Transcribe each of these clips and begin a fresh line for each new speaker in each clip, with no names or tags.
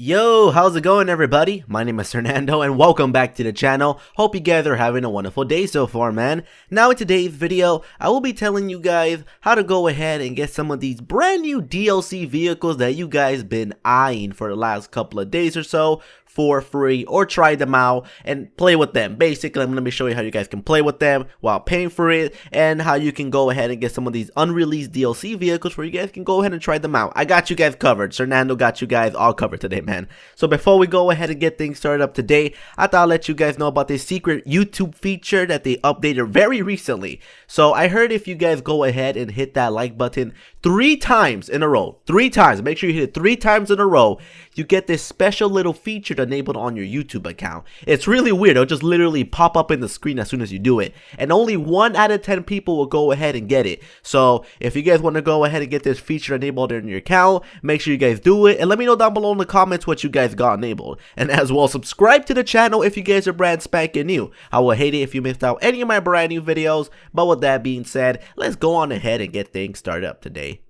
Yo, how's it going everybody? My name is Fernando and welcome back to the channel. Hope you guys are having a wonderful day so far, man. Now in today's video, I will be telling you guys how to go ahead and get some of these brand new DLC vehicles that you guys been eyeing for the last couple of days or so for free, or try them out and play with them. Basically, I'm going to be showing you how you guys can play with them while paying for it, and how you can go ahead and get some of these unreleased DLC vehicles where you guys can go ahead and try them out. I got you guys covered. Fernando got you guys all covered today, man. So before we go ahead and get things started up today, I thought I'd let you guys know about this secret YouTube feature that they updated very recently. So I heard if you guys go ahead and hit that like button 3 times in a row, 3 times, make sure you hit it 3 times in a row, you get this special little feature enabled on your YouTube account. It's really weird. It'll just literally pop up in the screen as soon as you do it, and only 1 out of 10 people will go ahead and get it. So if you guys want to go ahead and get this feature enabled in your account, make sure you guys do it, and let me know down below in the comments what you guys got enabled. And as well, subscribe to the channel if you guys are brand spanking new. I will hate it if you missed out any of my brand new videos. But with that being said, let's go on ahead and get things started up today.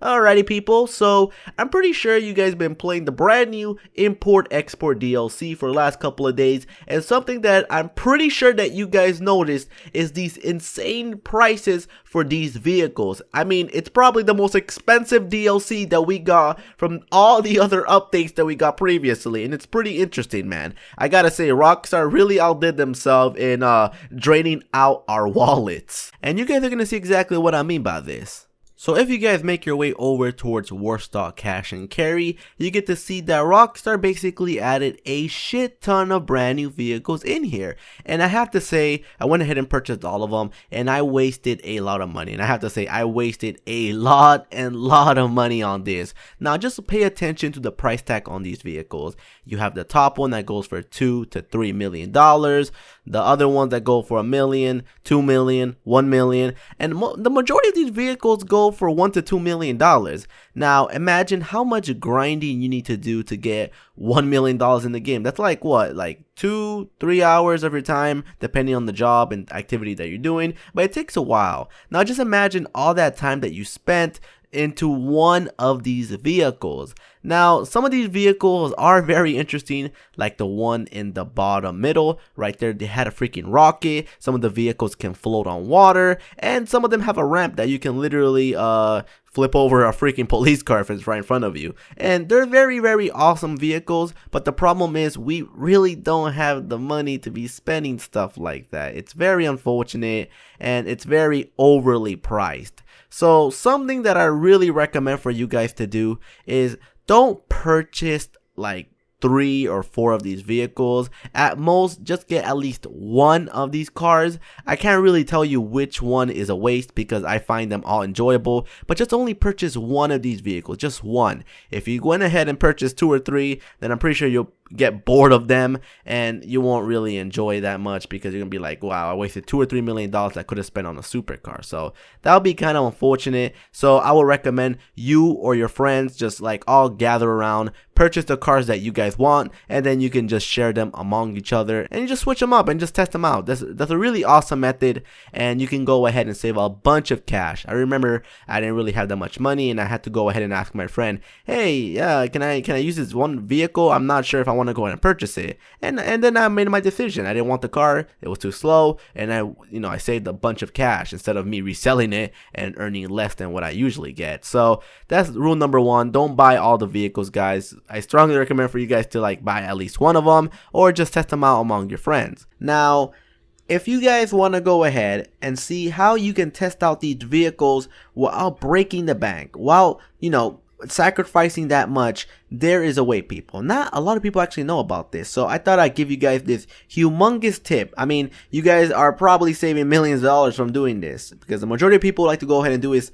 Alrighty people, so I'm pretty sure you guys been playing the brand new import-export DLC for the last couple of days, and something that I'm pretty sure that you guys noticed is these insane prices for these vehicles. I mean, it's probably the most expensive DLC that we got from all the other updates that we got previously, and it's pretty interesting, man. I gotta say, Rockstar really outdid themselves in draining out our wallets, and you guys are gonna see exactly what I mean by this. So if you guys make your way over towards Warstock Cash and Carry, you get to see that Rockstar basically added a shit ton of brand new vehicles in here. And I have to say, I went ahead and purchased all of them, and I wasted a lot of money. And I have to say, I wasted a lot of money on this. Now just pay attention to the price tag on these vehicles. You have the top one that goes for $2 to $3 million. The other ones that go for $1 million, $2 million, $1 million, and the majority of these vehicles go for $1 to $2 million. Now imagine how much grinding you need to do to get $1 million in the game. That's like what, like 2-3 hours of your time, depending on the job and activity that you're doing, but it takes a while. Now just imagine all that time that you spent into one of these vehicles. Now some of these vehicles are very interesting, like the one in the bottom middle right there. They had a freaking rocket. Some of the vehicles can float on water, and some of them have a ramp that you can literally flip over a freaking police car if it's right in front of you. And they're very awesome vehicles, but the problem is we really don't have the money to be spending stuff like that. It's very unfortunate, and it's very overly priced. So something that I really recommend for you guys to do is don't purchase like 3 or 4 of these vehicles. At most, just get at least 1 of these cars. I can't really tell you which one is a waste because I find them all enjoyable, but just only purchase 1 of these vehicles, just 1. If you went ahead and purchased 2 or 3, then I'm pretty sure you'll get bored of them and you won't really enjoy that much, because you're gonna be like, wow, I wasted $2 or $3 million I could have spent on a supercar. So that would be kind of unfortunate. So I would recommend you or your friends just like all gather around, purchase the cars that you guys want, and then you can just share them among each other and you just switch them up and just test them out. That's a really awesome method, and you can go ahead and save a bunch of cash. I remember I didn't really have that much money, and I had to go ahead and ask my friend, hey, can I use this one vehicle? I'm not sure if I want to go ahead and purchase it. And then I made my decision. I didn't want the car, it was too slow, and I saved a bunch of cash instead of me reselling it and earning less than what I usually get. So that's rule number 1. Don't buy all the vehicles, guys. I strongly recommend for you guys to like buy at least 1 of them, or just test them out among your friends. Now if you guys want to go ahead and see how you can test out these vehicles without breaking the bank, while sacrificing that much, there is a way, people. Not a lot of people actually know about this, so I thought I'd give you guys this humongous tip. I mean, you guys are probably saving millions of dollars from doing this, because the majority of people like to go ahead and do is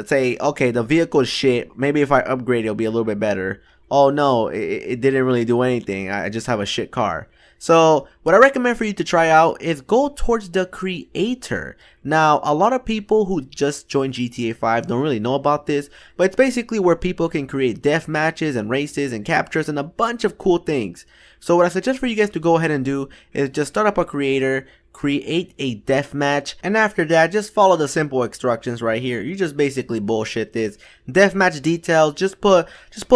say, okay, the vehicle is shit, maybe if I upgrade it'll be a little bit better. Oh no, it didn't really do anything, I just have a shit car. So what I recommend for you to try out is go towards the creator. Now a lot of people who just joined GTA 5 don't really know about this, but it's basically where people can create death matches and races and captures and a bunch of cool things. So what I suggest for you guys to go ahead and do is just start up a creator, create a deathmatch, and after that just follow the simple instructions right here. You just basically bullshit this. Deathmatch details, just put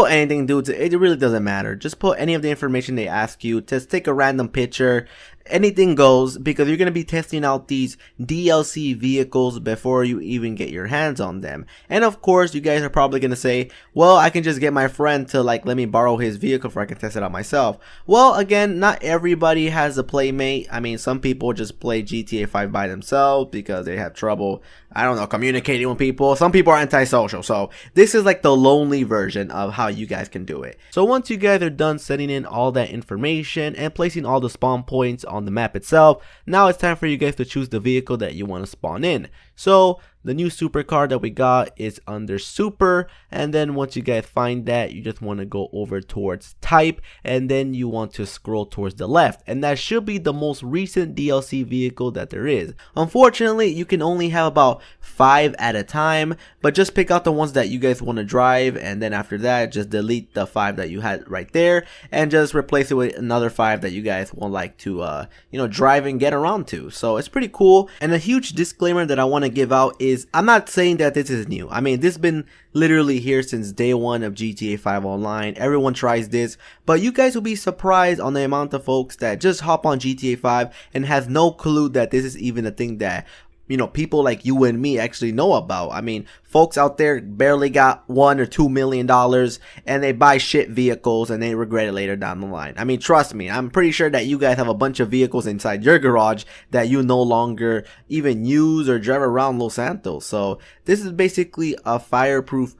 anything, dudes. It really doesn't matter. Just put any of the information they ask you. Just take a random picture. Anything goes, because you're going to be testing out these DLC vehicles before you even get your hands on them. And of course, you guys are probably going to say, well, I can just get my friend to like let me borrow his vehicle before I can test it out myself. Well, again, not everybody has a playmate. I mean, some people just play GTA 5 by themselves because they have trouble, I don't know, communicating with people. Some people are antisocial. So this is like the lonely version of how you guys can do it. So once you guys are done setting in all that information and placing all the spawn points on the map itself, now it's time for you guys to choose the vehicle that you want to spawn in. So the new supercar that we got is under super, and then once you guys find that, you just want to go over towards type, and then you want to scroll towards the left, and that should be the most recent DLC vehicle that there is. Unfortunately, you can only have about 5 at a time, but just pick out the ones that you guys want to drive, and then after that just delete the 5 that you had right there and just replace it with another 5 that you guys would like to drive and get around to. So it's pretty cool. And a huge disclaimer that I want to give out is I'm not saying that this is new. I mean, this has been literally here since day one of GTA 5 Online. Everyone tries this, but you guys will be surprised on the amount of folks that just hop on GTA 5 and has no clue that this is even a thing that people like you and me actually know about. I mean, folks out there barely got $1 or $2 million and they buy shit vehicles and they regret it later down the line. I mean, trust me, I'm pretty sure that you guys have a bunch of vehicles inside your garage that you no longer even use or drive around Los Santos. So this is basically a fireproof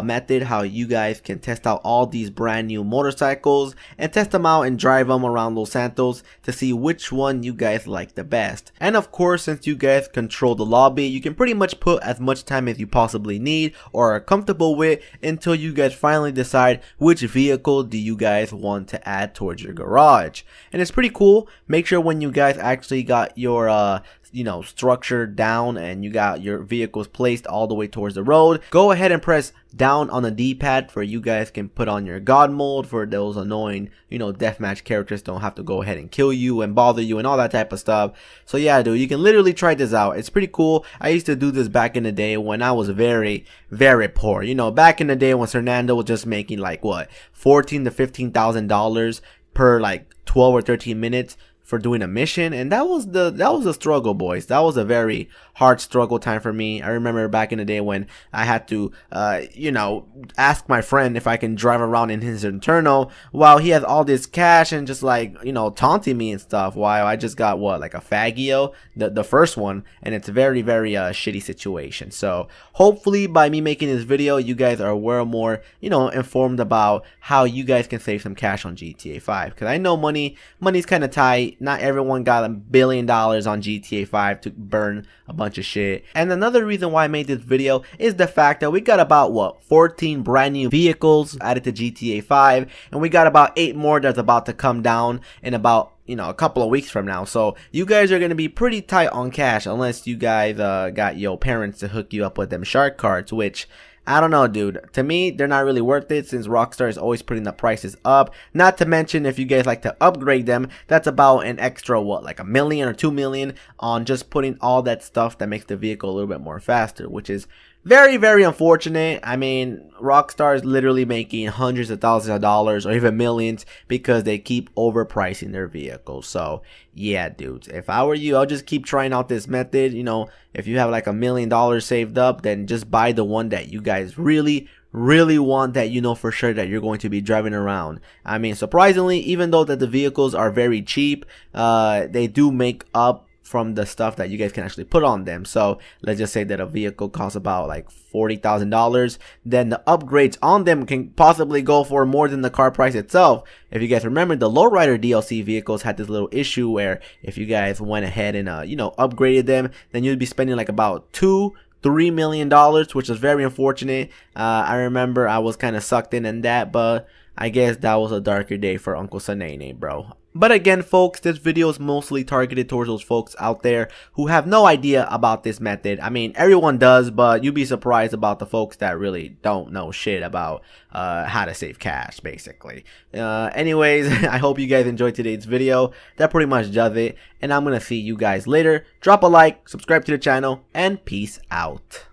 method how you guys can test out all these brand new motorcycles and test them out and drive them around Los Santos to see which one you guys like the best. And of course, since you guys control the lobby, you can pretty much put as much time as you possibly need or are comfortable with until you guys finally decide which vehicle do you guys want to add towards your garage. And it's pretty cool. Make sure when you guys actually got your structure down and you got your vehicles placed all the way towards the road, go ahead and press down on the D-pad for you guys can put on your God mode for those annoying deathmatch characters don't have to go ahead and kill you and bother you and all that type of stuff. So yeah, dude, you can literally try this out. It's pretty cool. I used to do this back in the day when I was very poor. Back in the day when Fernando was just making like what, $14,000 to $15,000 per like 12 or 13 minutes for doing a mission, and that was a struggle, boys. That was a very hard struggle time for me. I remember back in the day when I had to ask my friend if I can drive around in his Inferno while he has all this cash and just like taunting me and stuff while I just got what, like a Faggio, the first one, and it's a very shitty situation. So hopefully by me making this video, you guys are well more informed about how you guys can save some cash on GTA 5, because I know money's kind of tight. Not everyone got $1 billion on GTA 5 to burn a bunch of shit. And another reason why I made this video is the fact that we got about what, 14 brand new vehicles added to GTA 5, and we got about 8 more that's about to come down in about a couple of weeks from now. So you guys are going to be pretty tight on cash unless you guys got your parents to hook you up with them shark cards, which I don't know, dude. To me, they're not really worth it since Rockstar is always putting the prices up. Not to mention, if you guys like to upgrade them, that's about an extra, what, like $1 million or $2 million on just putting all that stuff that makes the vehicle a little bit more faster, which is very unfortunate. I mean, Rockstar is literally making hundreds of thousands of dollars or even millions because they keep overpricing their vehicles. So yeah, dudes, if I were you, I'll just keep trying out this method. If you have like $1 million saved up, then just buy the one that you guys really want, that for sure that you're going to be driving around. I mean, surprisingly, even though that the vehicles are very cheap, they do make up from the stuff that you guys can actually put on them. So let's just say that a vehicle costs about like $40,000, then the upgrades on them can possibly go for more than the car price itself. If you guys remember, the Lowrider DLC vehicles had this little issue where if you guys went ahead and upgraded them, then you'd be spending like about $2-3 million, which is very unfortunate. I remember I was kind of sucked in that, but I guess that was a darker day for Uncle Sanene, bro. But again, folks, this video is mostly targeted towards those folks out there who have no idea about this method. I mean, everyone does, but you'd be surprised about the folks that really don't know shit about how to save cash, basically. Anyways, I hope you guys enjoyed today's video. That pretty much does it, and I'm gonna see you guys later. Drop a like, subscribe to the channel, and peace out.